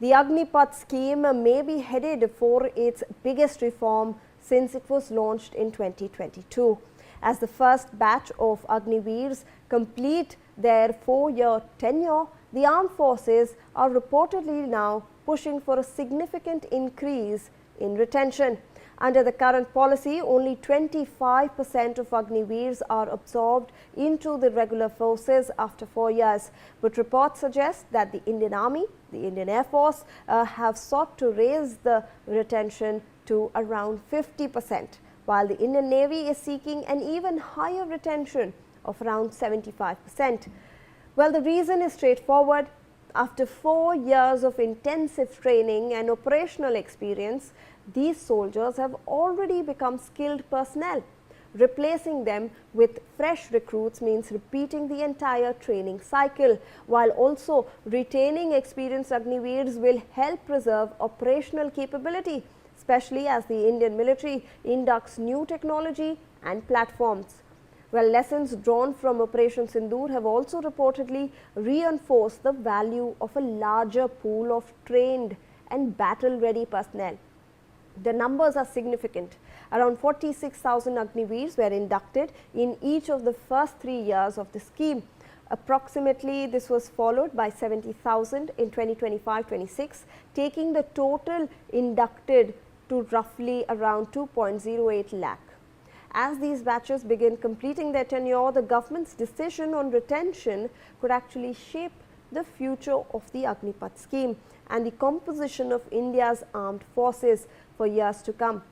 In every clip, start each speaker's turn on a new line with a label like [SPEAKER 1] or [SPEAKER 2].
[SPEAKER 1] The Agnipath scheme may be headed for its biggest reform since it was launched in 2022. As the first batch of Agniveers complete their 4-year tenure, the armed forces are reportedly now pushing for a significant increase in retention. Under the current policy, only 25% of Agniveers are absorbed into the regular forces after 4 years. But reports suggest that the Indian Army, the Indian Air Force have sought to raise the retention to around 50%, while the Indian Navy is seeking an even higher retention of around 75%. Well, the reason is straightforward. After 4 years of intensive training and operational experience, these soldiers have already become skilled personnel. Replacing them with fresh recruits means repeating the entire training cycle, while also retaining experienced Agniveers will help preserve operational capability, especially as the Indian military inducts new technology and platforms. Well, lessons drawn from Operation Sindoor have also reportedly reinforced the value of a larger pool of trained and battle-ready personnel. The numbers are significant. Around 46,000 Agniveers were inducted in each of the first 3 years of the scheme. Approximately, this was followed by 70,000 in 2025-26, taking the total inducted to roughly around 2.08 lakh. As these batches begin completing their tenure, the government's decision on retention could actually shape the future of the Agnipath scheme and the composition of India's armed forces for years to come.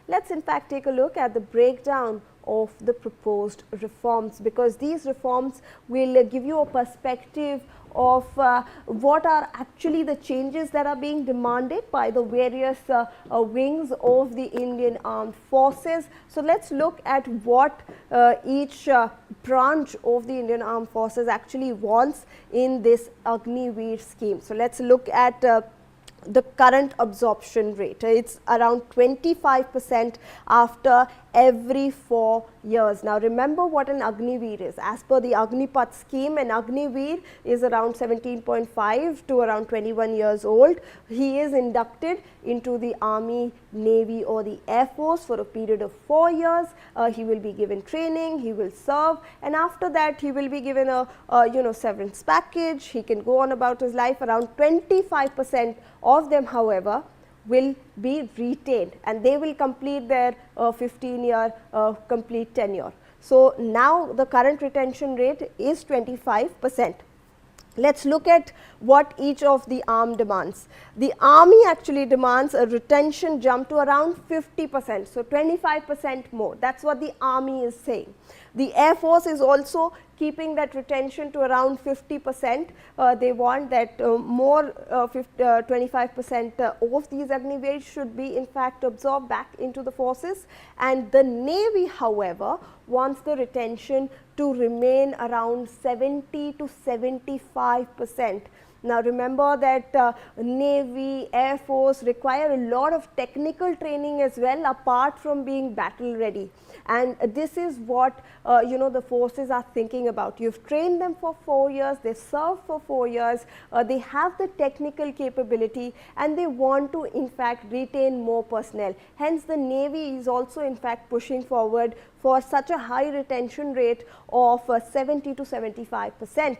[SPEAKER 1] Let's in fact take a look at the breakdown of the proposed reforms, because these reforms will give you a perspective of what are actually the changes that are being demanded by the various wings of the Indian armed forces. So let's look at what each branch of the Indian armed forces actually wants in this Agniveer scheme. So let's look at the current absorption rate. It's around 25% after every 4 years. Now remember what an Agniveer is. As per the Agnipath scheme, an Agniveer is around 17.5 to around 21 years old. He is inducted into the Army, Navy or the Air Force for a period of 4 years. He will be given training, he will serve, and after that he will be given a severance package. He can go on about his life. Around 25% of them, however, will be retained and they will complete their 15-year complete tenure. So now the current retention rate is 25%. Let's look at what each of the arm demands. The Army actually demands a retention jump to around 50%, so 25% more. That's what the Army is saying. The Air Force is also keeping that retention to around 50%. They want that more 25% of these Agniveers should be in fact absorbed back into the forces, and the Navy, however, wants the retention to remain around 70 to 75%. Now remember that Navy, Air Force require a lot of technical training as well, apart from being battle ready, and this is what the forces are thinking about. You've trained them for 4 years, they serve for 4 years, they have the technical capability and they want to in fact retain more personnel. Hence the Navy is also in fact pushing forward for such a high retention rate of 70 to 75%.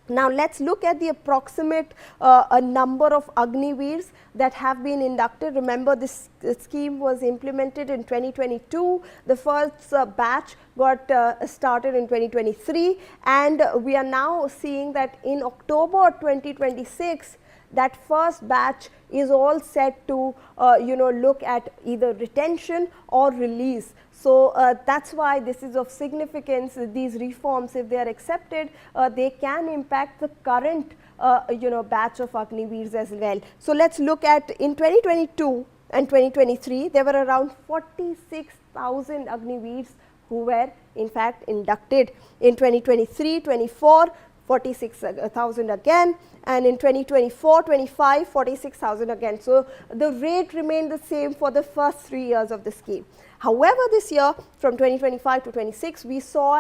[SPEAKER 1] Now let's look at the approximate number of Agniveers that have been inducted. Remember, this scheme was implemented in 2022. The first batch got started in 2023, and we are now seeing that in October 2026, that first batch is all set to look at either retention or release. So that's why this is of significance. These reforms, if they are accepted, they can impact the current batch of Agniveers as well. So let's look at in 2022 and 2023, there were around 46,000 Agniveers who were in fact inducted. In 2023-24, 46,000 again, and in 2024-25, 46,000 again. So the rate remained the same for the first 3 years of the scheme. However, this year from 2025 to 26, we saw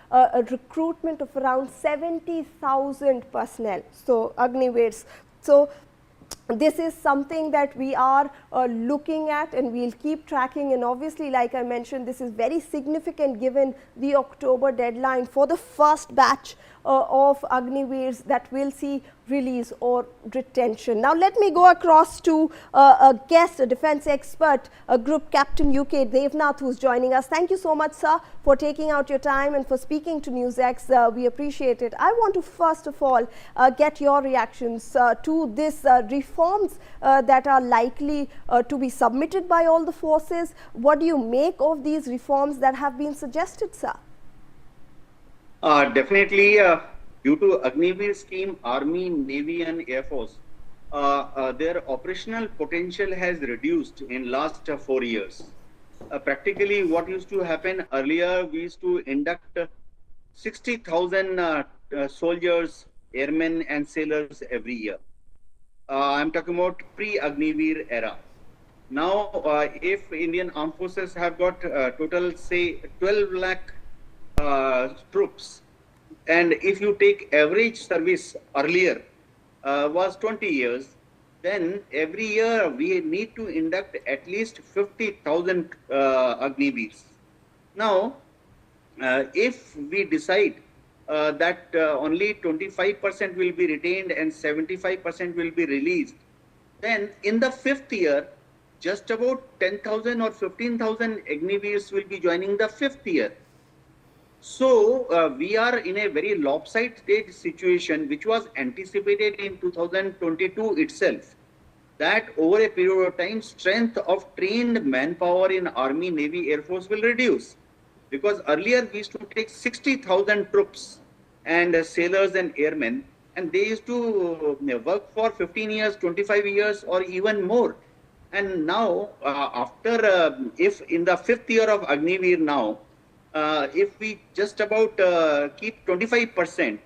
[SPEAKER 1] a recruitment of around 70,000 personnel, so Agniveers. So this is something that we are looking at, and we'll keep tracking. And obviously, like I mentioned, this is very significant given the October deadline for the first batch of Agniveers that will see release or retention. Now let me go across to a guest, a defense expert, a Group Captain UK, Devnath, who's joining us. Thank you so much, sir, for taking out your time and for speaking to NewsX. We appreciate it. I want to first of all get your reactions to this reforms that are likely to be submitted by all the forces. What do you make of these reforms that have been suggested, sir?
[SPEAKER 2] Definitely, due to Agniveer scheme, Army, Navy and Air Force, their operational potential has reduced in last 4 years. Practically what used to happen earlier, we used to induct 60,000 soldiers, airmen and sailors every year. I'm talking about pre-Agniveer era. Now, if Indian Armed Forces have got total, say, 12 lakh troops, and if you take average service earlier was 20 years, then every year we need to induct at least 50,000 Agniveers. Now, if we decide that only 25% will be retained and 75% will be released, then in the 5th year, just about 10,000 or 15,000 Agniveers will be joining the 5th year. So we are in a very lopsided situation, which was anticipated in 2022 itself, that over a period of time, strength of trained manpower in Army, Navy, Air Force will reduce. Because earlier we used to take 60,000 troops and sailors and airmen, and they used to work for 15 years, 25 years or even more. And now if in the 5th year of Agniveer now, if we just about keep 25%,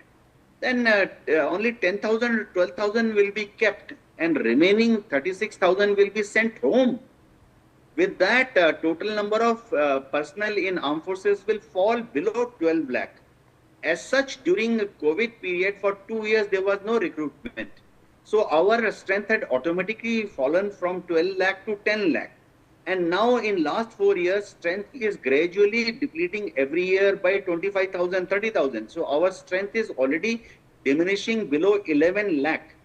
[SPEAKER 2] then only 10,000 or 12,000 will be kept and remaining 36,000 will be sent home. With that, total number of personnel in armed forces will fall below 12 lakh. As such, during the COVID period for 2 years, there was no recruitment. So our strength had automatically fallen from 12 lakh to 10 lakh. And now in last 4 years, strength is gradually depleting every year by 25,000, 30,000. So our strength is already diminishing below 11 lakh.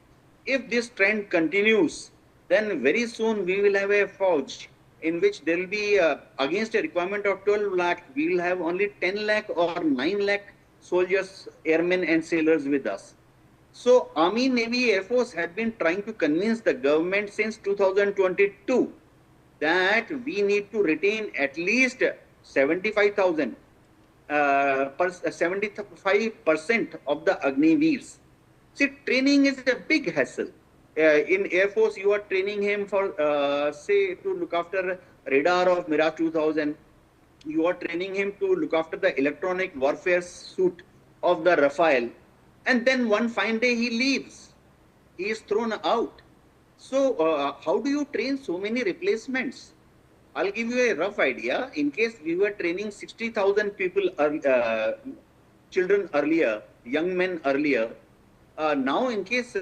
[SPEAKER 2] If this trend continues, then very soon we will have a forge in which there will be against a requirement of 12 lakh, we will have only 10 lakh or 9 lakh soldiers, airmen and sailors with us. So Army, Navy, Air Force had been trying to convince the government since 2022 that we need to retain at least 75,000, 75% of the Agniveers. See, training is a big hassle. In Air Force, you are training him for, say, to look after radar of Mirage 2000. You are training him to look after the electronic warfare suit of the Rafale. And then one fine day he leaves. He is thrown out. So, how do you train so many replacements? I'll give you a rough idea. In case we were training 60,000 people, children earlier, young men earlier, now in case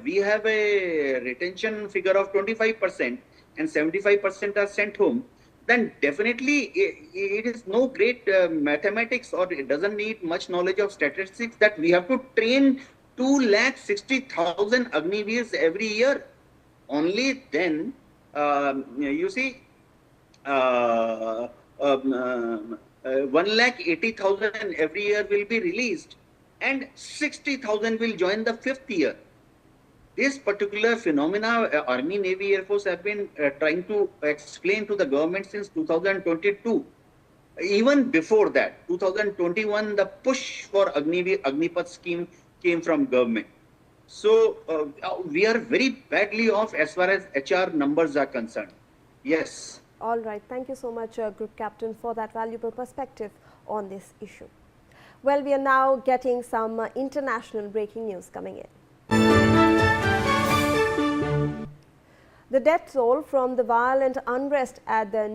[SPEAKER 2] we have a retention figure of 25% and 75% are sent home, then definitely it is no great mathematics, or it doesn't need much knowledge of statistics, that we have to train 260,000 Agniveers every year. Only then, you see, 1,80,000 every year will be released and 60,000 will join the 5th year. This particular phenomena, Army, Navy, Air Force have been trying to explain to the government since 2022. Even before that, 2021, the push for Agnipath scheme came from government. So we are very badly off as far as HR numbers are concerned. Yes.
[SPEAKER 1] All right. Thank you so much, Group Captain, for that valuable perspective on this issue. Well, we are now getting some international breaking news coming in. The death toll from the violent unrest at the